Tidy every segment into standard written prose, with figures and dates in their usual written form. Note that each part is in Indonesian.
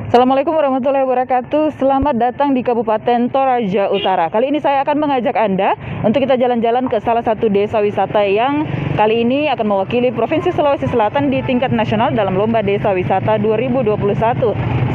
Assalamualaikum warahmatullahi wabarakatuh. Selamat datang di Kabupaten Toraja Utara. Kali ini saya akan mengajak Anda untuk kita jalan-jalan ke salah satu desa wisata yang kali ini akan mewakili Provinsi Sulawesi Selatan di tingkat nasional dalam Lomba Desa Wisata 2021.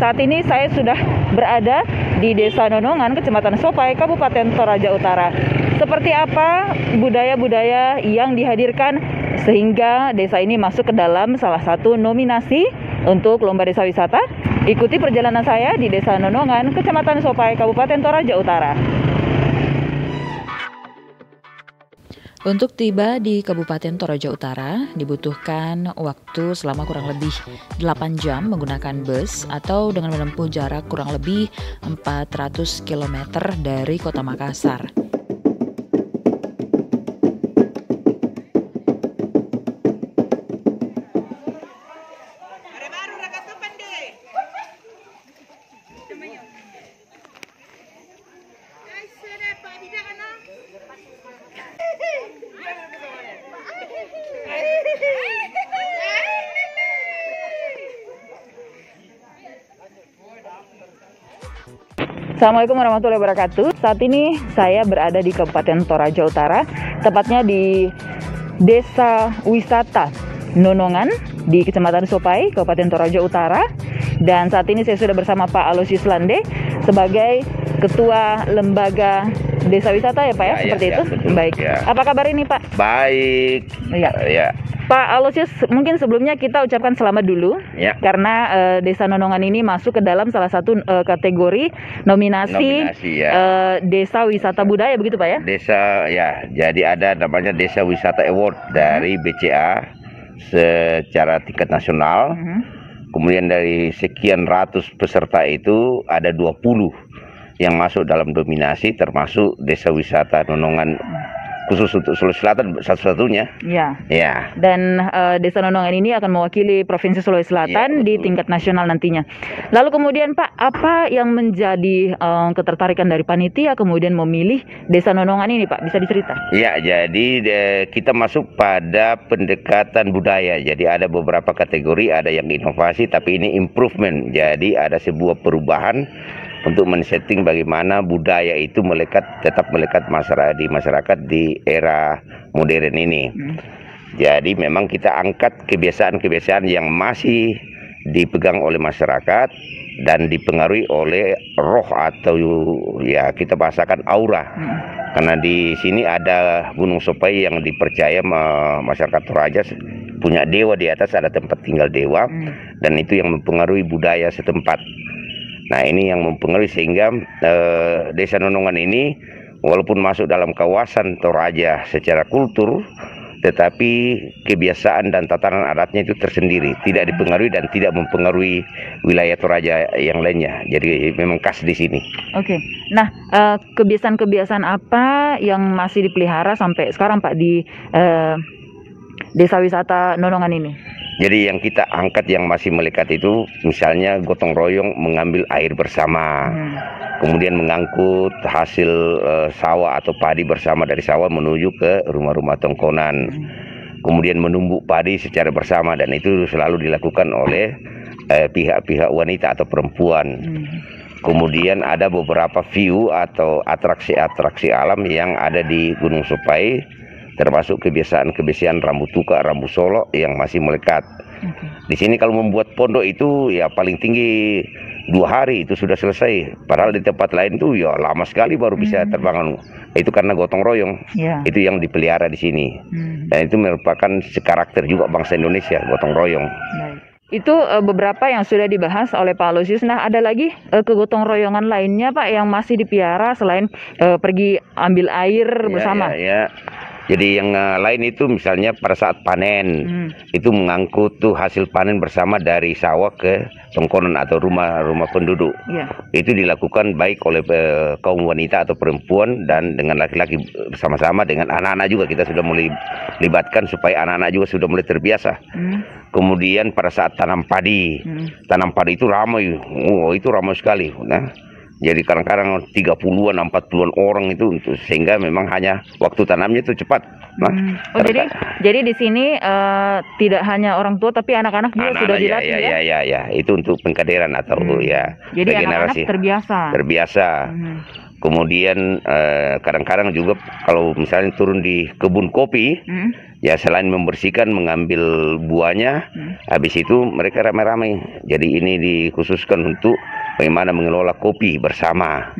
Saat ini saya sudah berada di Desa Nonongan, Kecamatan Sopai, Kabupaten Toraja Utara. Seperti apa budaya-budaya yang dihadirkan sehingga desa ini masuk ke dalam salah satu nominasi untuk Lomba Desa Wisata? Ikuti perjalanan saya di Desa Nonongan, Kecamatan Sopai, Kabupaten Toraja Utara. Untuk tiba di Kabupaten Toraja Utara dibutuhkan waktu selama kurang lebih 8 jam menggunakan bus atau dengan menempuh jarak kurang lebih 400 km dari Kota Makassar. Assalamualaikum warahmatullahi wabarakatuh. Saat ini saya berada di Kabupaten Toraja Utara, tepatnya di Desa Wisata Nonongan di Kecamatan Sopai, Kabupaten Toraja Utara. Dan saat ini saya sudah bersama Pak Aloysius Lande sebagai Ketua Lembaga Desa Wisata ya Pak ya, seperti itu. Betul, baik. Ya. Apa kabar ini Pak? Baik. Ya. Pak Aloysius, mungkin sebelumnya kita ucapkan selamat dulu Ya. karena Desa Nonongan ini masuk ke dalam salah satu kategori nominasi Desa Wisata Budaya, begitu Pak ya? Desa ya, jadi ada namanya Desa Wisata Award dari BCA secara tingkat nasional. Kemudian dari sekian ratus peserta itu ada 20 yang masuk dalam dominasi, termasuk Desa Wisata Nonongan khusus untuk Sulawesi Selatan satu-satunya. Ya. Ya. Dan Desa Nonongan ini akan mewakili Provinsi Sulawesi Selatan di tingkat nasional nantinya. Lalu kemudian Pak, apa yang menjadi ketertarikan dari panitia kemudian memilih Desa Nonongan ini Pak? Bisa dicerita? Ya, jadi kita masuk pada pendekatan budaya. Jadi ada beberapa kategori, ada yang inovasi, tapi ini improvement. Jadi ada sebuah perubahan untuk men-setting bagaimana budaya itu tetap melekat di masyarakat di era modern ini. Jadi memang kita angkat kebiasaan-kebiasaan yang masih dipegang oleh masyarakat dan dipengaruhi oleh roh atau ya kita bahasakan aura. Karena di sini ada Gunung Sopai yang dipercaya masyarakat Toraja punya dewa di atas, ada tempat tinggal dewa, dan itu yang mempengaruhi budaya setempat. Nah, ini yang mempengaruhi sehingga Desa Nonongan ini walaupun masuk dalam kawasan Toraja secara kultur, tetapi kebiasaan dan tatanan adatnya itu tersendiri, tidak dipengaruhi dan tidak mempengaruhi wilayah Toraja yang lainnya. Jadi memang khas di sini. Oke. Nah, kebiasaan-kebiasaan apa yang masih dipelihara sampai sekarang Pak di Desa Wisata Nonongan ini? Jadi yang kita angkat yang masih melekat itu misalnya gotong royong mengambil air bersama, kemudian mengangkut hasil sawah atau padi bersama dari sawah menuju ke rumah-rumah tongkonan, kemudian menumbuk padi secara bersama, dan itu selalu dilakukan oleh pihak-pihak wanita atau perempuan. Kemudian ada beberapa view atau atraksi-atraksi alam yang ada di Gunung Sopai, termasuk kebiasaan-kebiasaan rambu tuka, rambu solok yang masih melekat. Di sini kalau membuat pondok itu ya paling tinggi 2 hari itu sudah selesai. Padahal di tempat lain tuh ya lama sekali baru bisa terbangun. Itu karena gotong royong. Itu yang dipelihara di sini. Dan itu merupakan karakter juga bangsa Indonesia, gotong royong. Itu beberapa yang sudah dibahas oleh Pak Aloysius. Nah, ada lagi kegotong royongan lainnya Pak yang masih dipelihara selain pergi ambil air bersama. Jadi yang lain itu misalnya pada saat panen itu mengangkut tuh hasil panen bersama dari sawah ke tongkonan atau rumah-rumah penduduk. Itu dilakukan baik oleh kaum wanita atau perempuan dan dengan laki-laki bersama-sama, dengan anak-anak juga kita sudah mulai libatkan supaya anak-anak juga sudah mulai terbiasa. Kemudian pada saat tanam padi itu ramai, itu ramai sekali. Nah, Jadi kadang-kadang 30-an, 40-an orang itu untuk sehingga memang hanya waktu tanamnya itu cepat. Oh, jadi di sini tidak hanya orang tua tapi anak-anak juga sudah dilatih ya. Itu untuk pengkaderan atau ya jadi anak-anak terbiasa. Kemudian kadang-kadang juga kalau misalnya turun di kebun kopi, ya selain membersihkan, mengambil buahnya, habis itu mereka ramai-ramai. Jadi ini dikhususkan untuk bagaimana mengelola kopi bersama,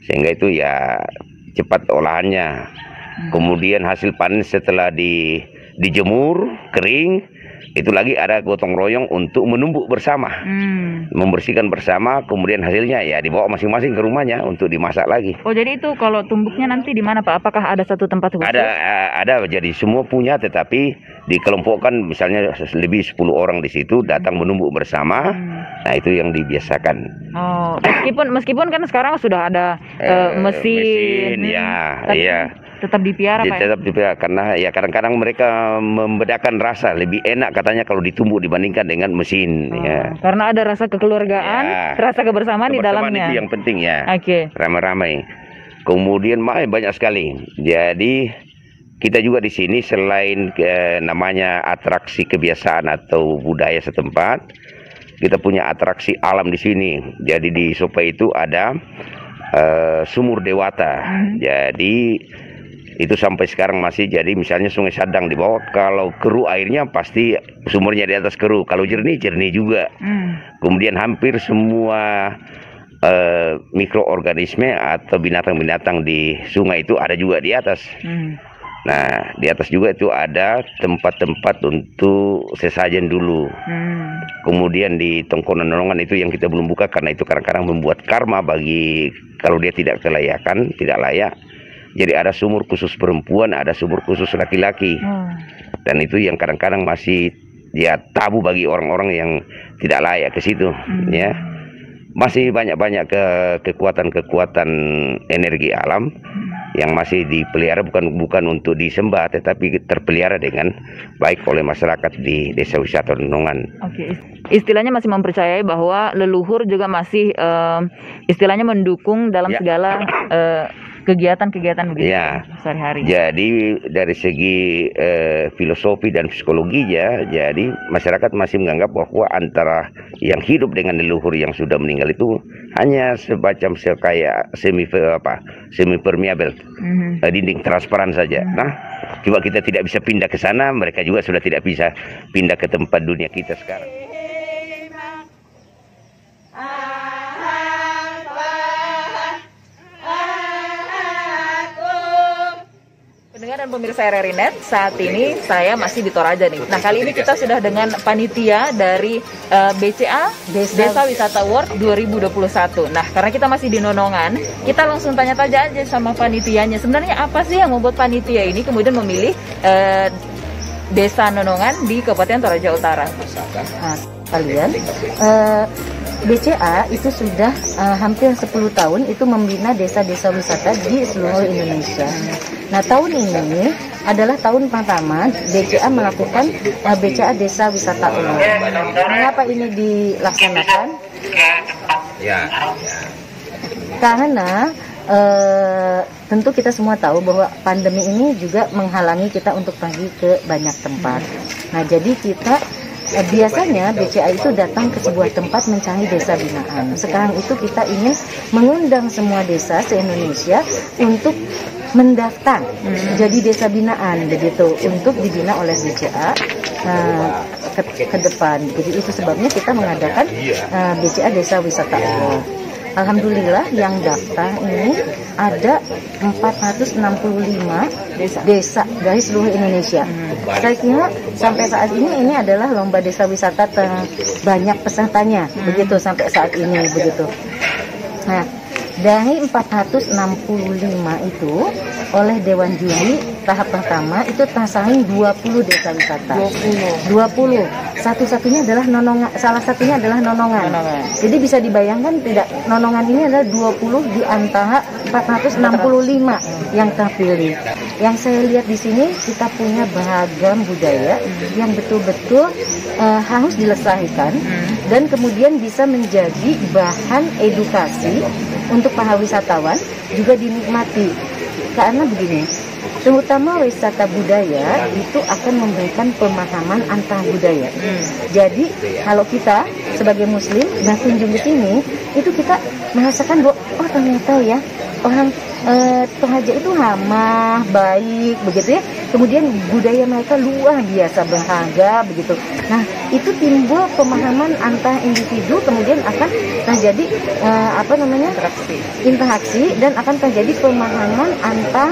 sehingga itu ya cepat olahannya. Kemudian hasil panen setelah dijemur kering, itu lagi ada gotong royong untuk menumbuk bersama, membersihkan bersama. Kemudian hasilnya ya dibawa masing-masing ke rumahnya untuk dimasak lagi. Oh, jadi itu kalau tumbuknya nanti di mana, Pak? Apakah ada satu tempat khusus? Ada. Jadi semua punya, tetapi dikelompokkan, misalnya lebih 10 orang di situ datang menumbuk bersama. Nah, itu yang dibiasakan. Oh, meskipun kan sekarang sudah ada mesin. Iya. Tetap dipiara, Pak? Tetap dipiara, karena ya kadang-kadang mereka membedakan rasa, lebih enak katanya kalau ditumbuk dibandingkan dengan mesin. Karena ada rasa kekeluargaan, rasa kebersamaan di dalamnya. Itu yang penting ya. Oke. Ramai-ramai. Kemudian banyak sekali. Jadi kita juga di sini selain namanya atraksi kebiasaan atau budaya setempat, kita punya atraksi alam di sini. Jadi di Sopa itu ada sumur dewata. Jadi itu sampai sekarang masih, jadi misalnya Sungai Sadang di bawah, kalau keruh airnya pasti sumurnya di atas keruh, kalau jernih juga. Kemudian hampir semua mikroorganisme atau binatang-binatang di sungai itu ada juga di atas. Nah, di atas juga itu ada tempat-tempat untuk sesajen dulu. Kemudian di tongkonan nolongan itu yang kita belum buka, karena itu kadang-kadang membuat karma bagi kalau dia tidak kelayakan, tidak layak. Jadi ada sumur khusus perempuan, ada sumur khusus laki-laki. Dan itu yang kadang-kadang masih ya tabu bagi orang-orang yang tidak layak ke situ. Ya, masih banyak-banyak kekuatan-kekuatan energi alam yang masih dipelihara, bukan untuk disembah, tetapi terpelihara dengan baik oleh masyarakat di Desa Wisata Nonongan. Oke. Istilahnya masih mempercayai bahwa leluhur juga masih istilahnya mendukung dalam segala kegiatan-kegiatan begitu sehari-hari. Jadi dari segi filosofi dan psikologinya, jadi masyarakat masih menganggap bahwa antara yang hidup dengan leluhur yang sudah meninggal itu hanya semacam kayak semi permeable, dinding transparan saja. Nah, coba kita tidak bisa pindah ke sana, mereka juga sudah tidak bisa pindah ke tempat dunia kita sekarang. Pendengar dan pemirsa RRI.net, saat ini saya masih di Toraja nih. Nah, kali ini kita sudah dengan panitia dari BCA, Desa Wisata Award 2021. Nah, karena kita masih di Nonongan, kita langsung tanya-tanya aja sama panitianya. Sebenarnya apa sih yang membuat panitia ini kemudian memilih Desa Nonongan di Kabupaten Toraja Utara? Nah, kalian BCA itu sudah hampir 10 tahun itu membina desa-desa wisata di seluruh Indonesia. Nah, tahun ini adalah tahun pertama BCA melakukan BCA Desa Wisata Award. Mengapa ini dilaksanakan? Karena tentu kita semua tahu bahwa pandemi ini juga menghalangi kita untuk pergi ke banyak tempat. Nah, jadi kita biasanya BCA itu datang ke sebuah tempat mencari desa binaan. Sekarang itu kita ingin mengundang semua desa se-Indonesia untuk mendaftar jadi desa binaan begitu, untuk dibina oleh BCA ke depan. Jadi itu sebabnya kita mengadakan BCA Desa Wisata Award. Alhamdulillah yang daftar ini ada 465 desa dari seluruh Indonesia. Saya kira sampai saat ini adalah lomba desa wisata terbanyak pesertanya, begitu sampai saat ini begitu. Nah, dari 465 itu oleh Dewan Juri tahap pertama itu tersaring 20 desa wisata. 20. Satu-satunya adalah Nonongan, salah satunya adalah Nonongan. Jadi bisa dibayangkan tidak, Nonongan ini adalah 20 di antara 465 yang terpilih. Yang saya lihat di sini kita punya beragam budaya yang betul-betul harus dilestarikan dan kemudian bisa menjadi bahan edukasi untuk para wisatawan juga dinikmati. Karena begini, terutama wisata budaya itu akan memberikan pemahaman antar budaya. Jadi kalau kita sebagai muslim berkunjung ke sini, itu kita merasakan bahwa oh ternyata ya orang Toraja itu ramah, baik, begitu ya. Kemudian budaya mereka luar biasa berharga, begitu. Nah, itu timbul pemahaman antar individu, kemudian akan terjadi interaksi dan akan terjadi pemahaman antar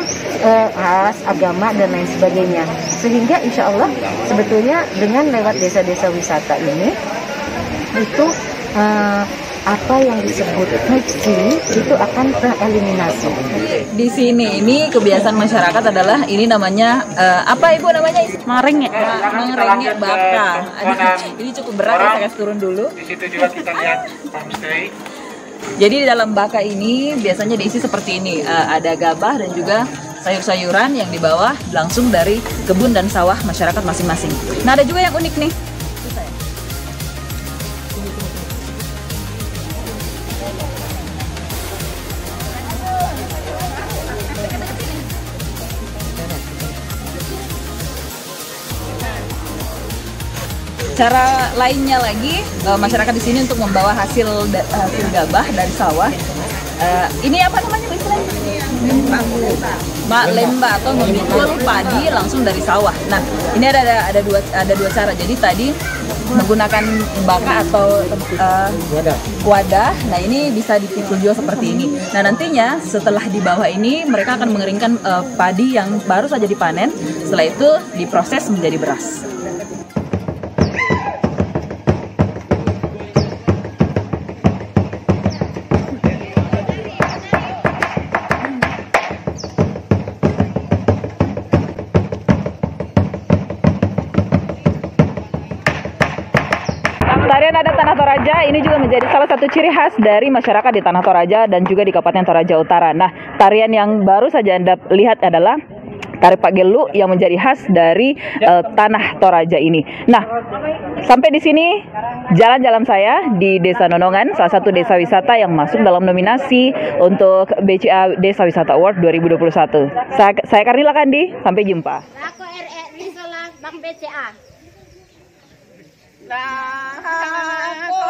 ras, agama dan lain sebagainya. Sehingga insya Allah sebetulnya dengan lewat desa-desa wisata ini itu apa yang disebut friksi itu akan tereliminasi. Di sini ini kebiasaan masyarakat adalah ini namanya apa Ibu namanya? Merengek. Merengek baka. Ini cukup berat ya, saya kasih turun dulu. Di situ juga kita lihat homestay. Jadi di dalam baka ini biasanya diisi seperti ini, ada gabah dan juga sayur-sayuran yang di bawah langsung dari kebun dan sawah masyarakat masing-masing. Nah, ada juga yang unik nih. Cara lainnya lagi masyarakat di sini untuk membawa hasil gabah dari sawah. Ini apa namanya istilahnya? Lemba atau memikul padi langsung dari sawah. Nah, ini ada dua cara. Jadi tadi menggunakan baka atau wadah. Nah, ini bisa dipikul juga seperti ini. Nah, nantinya setelah di bawah ini mereka akan mengeringkan padi yang baru saja dipanen. Setelah itu diproses menjadi beras. Tarian adat Tanah Toraja ini juga menjadi salah satu ciri khas dari masyarakat di Tanah Toraja dan juga di Kabupaten Toraja Utara. Nah, tarian yang baru saja Anda lihat adalah tari Pak Gelu yang menjadi khas dari Tanah Toraja ini. Nah, sampai di sini jalan-jalan saya di Desa Nonongan, salah satu desa wisata yang masuk dalam nominasi untuk BCA Desa Wisata Award 2021. Saya Karnila Kandi, sampai jumpa. Aku RRI Bang BCA. Nah, aku